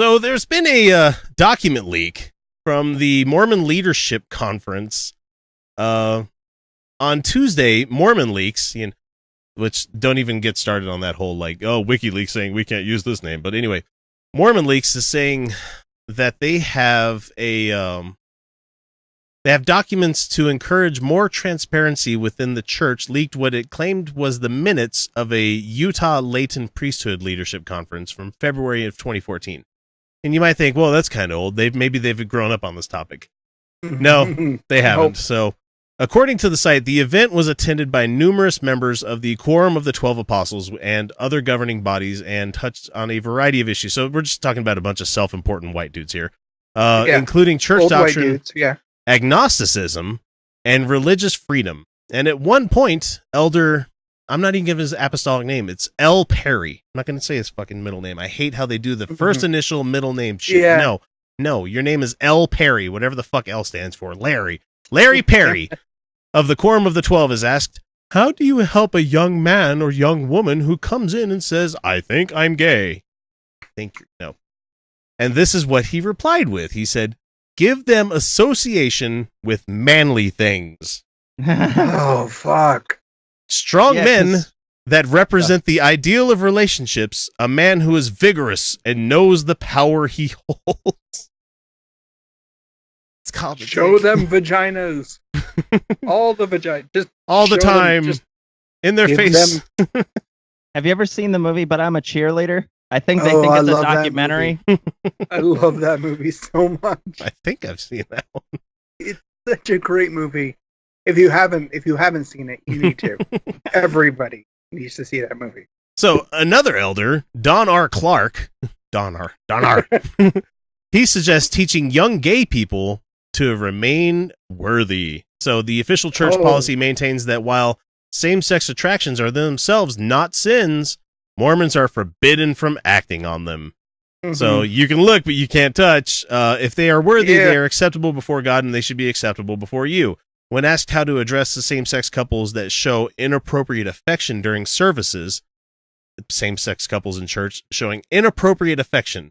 So there's been a document leak from the Mormon Leadership Conference on Tuesday. Mormon leaks, which don't even get started on that whole WikiLeaks saying we can't use this name. But anyway, Mormon leaks is saying that they have documents to encourage more transparency within the church. Leaked what it claimed was the minutes of a Utah Layton Priesthood Leadership Conference from February of 2014. And you might think, well, that's kind of old. Maybe they've grown up on this topic. No, they haven't. So, according to the site, the event was attended by numerous members of the Quorum of the 12 Apostles and other governing bodies and touched on a variety of issues. So we're just talking about a bunch of self-important white dudes here, including church old doctrine, white dudes, agnosticism, and religious freedom. And at one point, Elder... I'm not even giving his apostolic name. It's L. Perry. I'm not going to say his fucking middle name. I hate how they do the first initial middle name shit. Yeah. No, your name is L. Perry, whatever the fuck L stands for. Larry Perry of the Quorum of the 12 is asked, how do you help a young man or young woman who comes in and says, I think I'm gay? No. And this is what he replied with. He said, give them association with manly things. Oh, fuck. Strong men that represent the ideal of relationships, a man who is vigorous and knows the power he holds. It's called show them vaginas. All the vaginas. Just all the time. Just in their face. Have you ever seen the movie But I'm a Cheerleader? I think it's a documentary. I love that movie so much. I think I've seen that one. It's such a great movie. If you haven't seen it, you need to. Everybody needs to see that movie. So another elder, Don R. Clark, he suggests teaching young gay people to remain worthy. So the official church policy maintains that while same-sex attractions are themselves not sins, Mormons are forbidden from acting on them. Mm-hmm. So you can look, but you can't touch. If they are worthy, they are acceptable before God, and they should be acceptable before you. When asked how to address the same-sex couples that show inappropriate affection during services, same-sex couples in church showing inappropriate affection.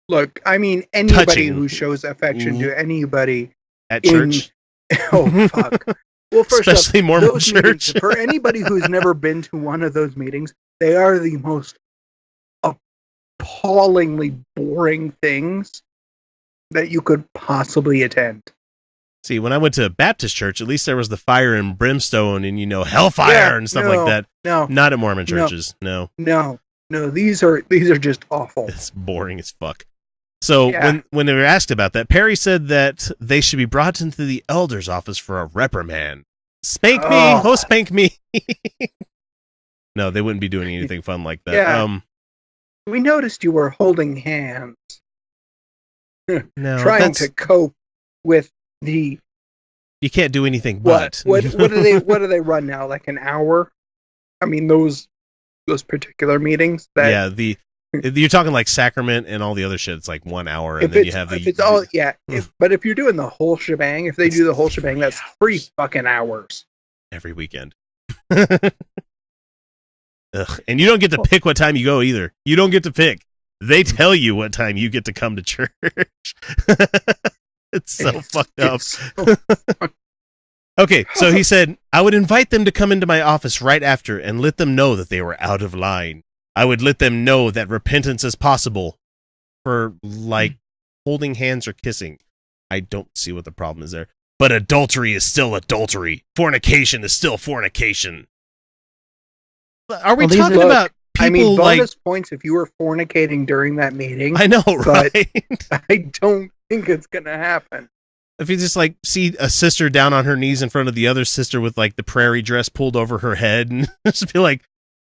Look, I mean, anybody who shows affection to anybody at church. Oh, fuck. Well, first especially up, Mormon church. Meetings, for anybody who's never been to one of those meetings, they are the most appallingly boring things that you could possibly attend. See, when I went to a Baptist church, at least there was the fire and brimstone and, hellfire and stuff like that. No. Not at Mormon churches. No. These are just awful. It's boring as fuck. So when they were asked about that, Perry said that they should be brought into the elder's office for a reprimand. Spank me. Spank me. No, they wouldn't be doing anything fun like that. Yeah. We noticed you were holding hands. No, trying to cope with you can't do anything but. What do they run now? Like an hour? I mean, those particular meetings. You're talking like sacrament and all the other shit. It's like 1 hour, and then you have but if you're doing the whole shebang, if they do the whole shebang, that's 3 fucking hours every weekend. Ugh. And you don't get to pick what time you go either. You don't get to pick. They tell you what time you get to come to church. It's so fucked up. Okay, so he said, I would invite them to come into my office right after and let them know that they were out of line. I would let them know that repentance is possible for, holding hands or kissing. I don't see what the problem is there. But adultery is still adultery. Fornication is still fornication. Are we talking about people, I mean, bonus points if you were fornicating during that meeting. I know, right? I don't think it's going to happen. If you just see a sister down on her knees in front of the other sister with the prairie dress pulled over her head and just be like,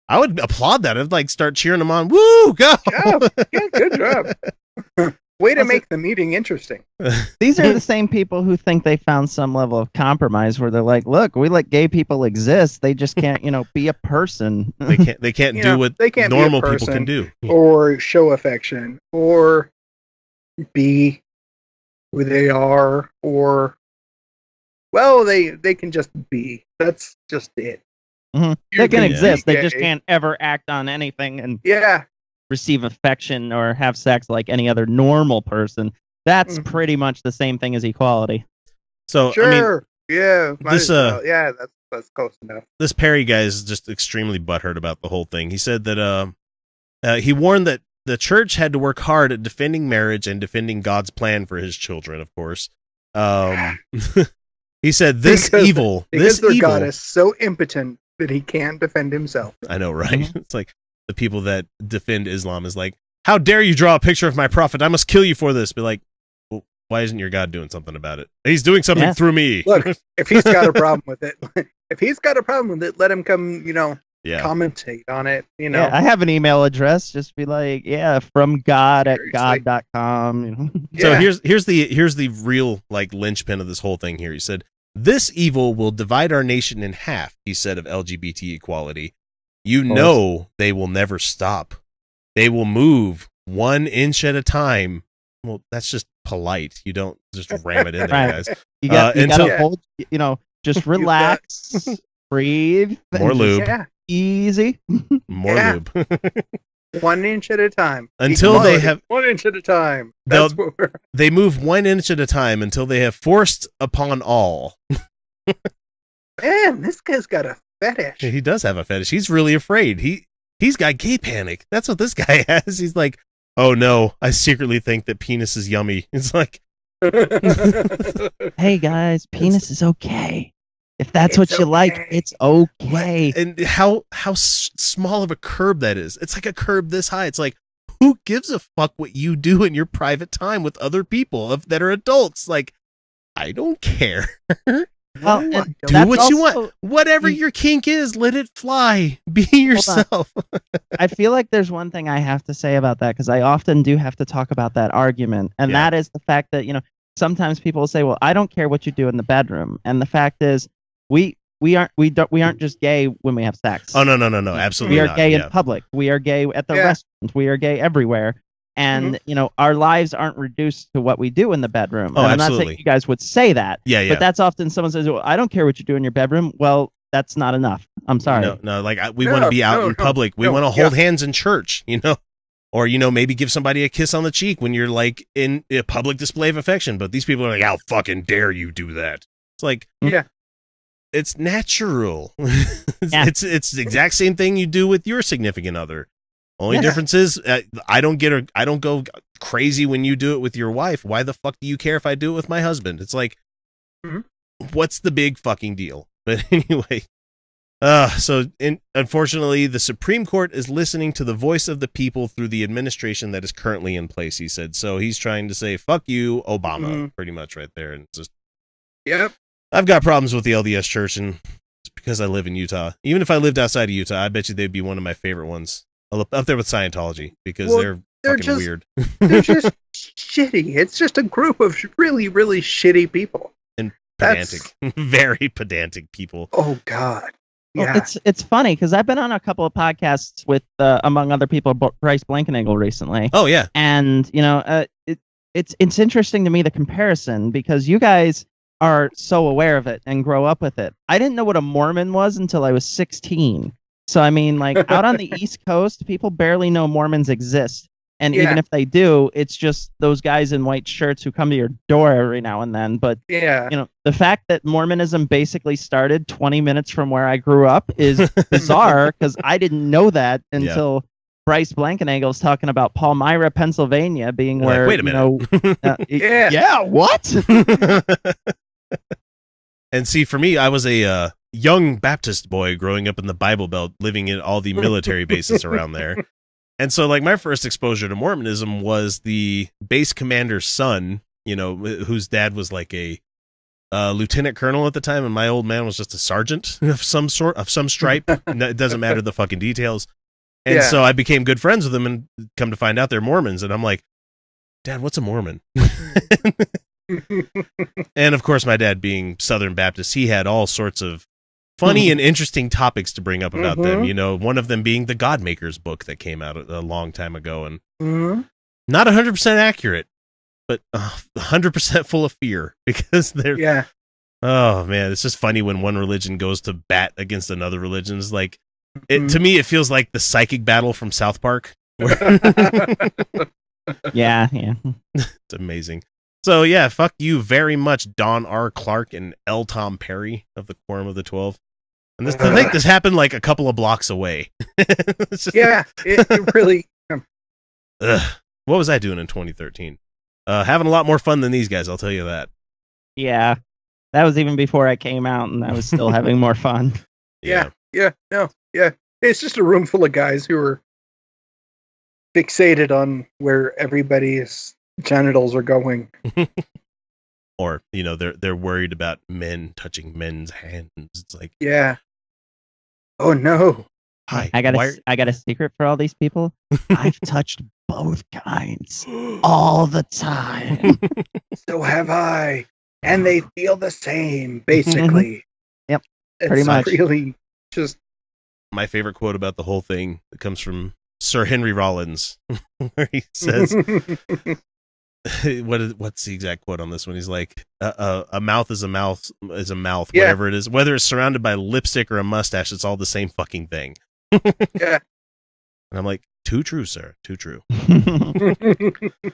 I would applaud that. I'd start cheering them on. Woo, go! Yeah, good job. Way to make the meeting interesting. These are the same people who think they found some level of compromise where they're like, look, we let gay people exist. They just can't, be a person. They can't do what normal people can do. Or show affection. Or be who they are. Or, they can just be. That's just it. Mm-hmm. They can exist. They just can't ever act on anything. And yeah. receive affection or have sex like any other normal person. That's pretty much the same thing as equality. So sure, yeah, this yeah, that's close enough. This Perry guy is just extremely butthurt about the whole thing. He said that he warned that the church had to work hard at defending marriage and defending God's plan for his children, of course. He said this evil God is so impotent that he can't defend himself. I know, right? Mm-hmm. It's like the people that defend Islam is like, how dare you draw a picture of my prophet? I must kill you for this. Be like, well, why isn't your God doing something about it? He's doing something through me. Look, if he's got a problem with it, let him come, commentate on it, Yeah, I have an email address. Just be like, from god@god.com. So here's the real like linchpin of this whole thing here. He said, this evil will divide our nation in half, he said of LGBT equality. You know they will never stop. They will move 1 inch at a time. Well, that's just polite. You don't just ram it in there, guys. You gotta hold, just relax, breathe. More lube. Easy. More lube. 1 inch at a time. Until they have 1 inch at a time. They move 1 inch at a time until they have forced upon all. Man, this guy's got a fetish. He does have a fetish. He's really afraid. He's got gay panic. That's what this guy has. He's like, oh no, I secretly think that penis is yummy. It's like, hey guys, penis is okay. If that's what you like, it's okay. And how small of a curb that is. It's like a curb this high. It's like, who gives a fuck what you do in your private time with other people that are adults? Like, I don't care. Well, do what you want. Whatever your kink is, let it fly. Be yourself. I feel like there's one thing I have to say about that, because I often do have to talk about that argument. And that is the fact that, sometimes people will say, well, I don't care what you do in the bedroom. And the fact is, we aren't just gay when we have sex. Oh, no, absolutely not. We are gay in public. We are gay at the restaurant. We are gay everywhere. And, our lives aren't reduced to what we do in the bedroom. Oh, and I'm absolutely. not saying you guys would say that. Yeah. But that's often someone says, well, I don't care what you do in your bedroom. Well, that's not enough. I'm sorry. No, like we want to be out in public. We want to hold hands in church, or, maybe give somebody a kiss on the cheek when you're like in a public display of affection. But these people are like, how fucking dare you do that? It's like, it's natural. It's the exact same thing you do with your significant other. Only difference is I don't go crazy when you do it with your wife. Why the fuck do you care if I do it with my husband? It's like, what's the big fucking deal? But anyway, unfortunately, the Supreme Court is listening to the voice of the people through the administration that is currently in place, he said. So he's trying to say, fuck you, Obama, pretty much right there. And it's just, I've got problems with the LDS church, and it's because I live in Utah. Even if I lived outside of Utah, I bet you they'd be one of my favorite ones. Up there with Scientology, because they're fucking weird. They're just shitty. It's just a group of really, really shitty people. And pedantic. Very pedantic people. Oh, God. Yeah. Well, it's funny, because I've been on a couple of podcasts with, among other people, Bryce Blankenagel recently. Oh, yeah. And, it's interesting to me, the comparison, because you guys are so aware of it and grow up with it. I didn't know what a Mormon was until I was 16. So, I mean, like, out on the East Coast, people barely know Mormons exist. And even if they do, it's just those guys in white shirts who come to your door every now and then. But, the fact that Mormonism basically started 20 minutes from where I grew up is bizarre, because I didn't know that until Bryce Blankenagel's talking about Palmyra, Pennsylvania being where, like, wait a minute. What? And see, for me, I was a young Baptist boy growing up in the Bible Belt, living in all the military bases around there. And so, like, my first exposure to Mormonism was the base commander's son, whose dad was like a lieutenant colonel at the time, and my old man was just a sergeant of some sort, of some stripe. It doesn't matter the fucking details. And so I became good friends with them, and come to find out they're Mormons. And I'm like, Dad, what's a Mormon? And of course, my dad being Southern Baptist, he had all sorts of funny and interesting topics to bring up about them. One of them being the Godmakers book that came out a long time ago, and not 100% accurate, but 100% full of fear, because they're oh man, it's just funny when one religion goes to bat against another religion. It's like to me, it feels like the psychic battle from South Park. Yeah. It's amazing. So yeah, fuck you very much, Don R. Clark and L. Tom Perry of the Quorum of the 12. And this, I think this happened like a couple of blocks away. Yeah, it really. Ugh. What was I doing in 2013? Having a lot more fun than these guys, I'll tell you that. Yeah. That was even before I came out, and I was still having more fun. Yeah. It's just a room full of guys who are fixated on where everybody's genitals are going. Or, you know, they're worried about men touching men's hands. It's like, yeah. Oh no. Hi. I got a secret for all these people. I've touched both kinds all the time. So have I. And they feel the same, basically. Yep. It's Pretty much. Really just my favorite quote about the whole thing that comes from Sir Henry Rollins, where he says, what's the exact quote on this one? He's like, a mouth is a mouth, Yeah. whatever it is. Whether it's surrounded by lipstick or a mustache, it's all the same fucking thing. Yeah. And I'm like, too true, sir. Too true.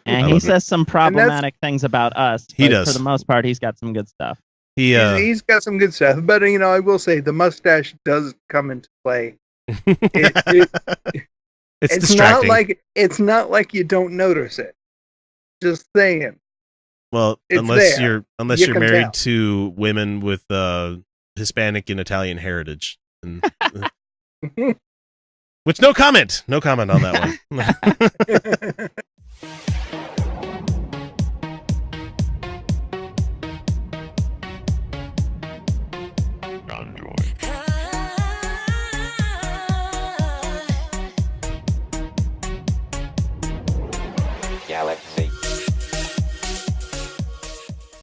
And he says some problematic things about us. He but does. For the most part, he's got some good stuff. He's got some good stuff, but you know, I will say the mustache does come into play. It's distracting. distracting. It's not like you don't notice it. Just saying. Well, It's unless there. you're can married tell. to women with Hispanic and Italian heritage, and, which no comment on that one.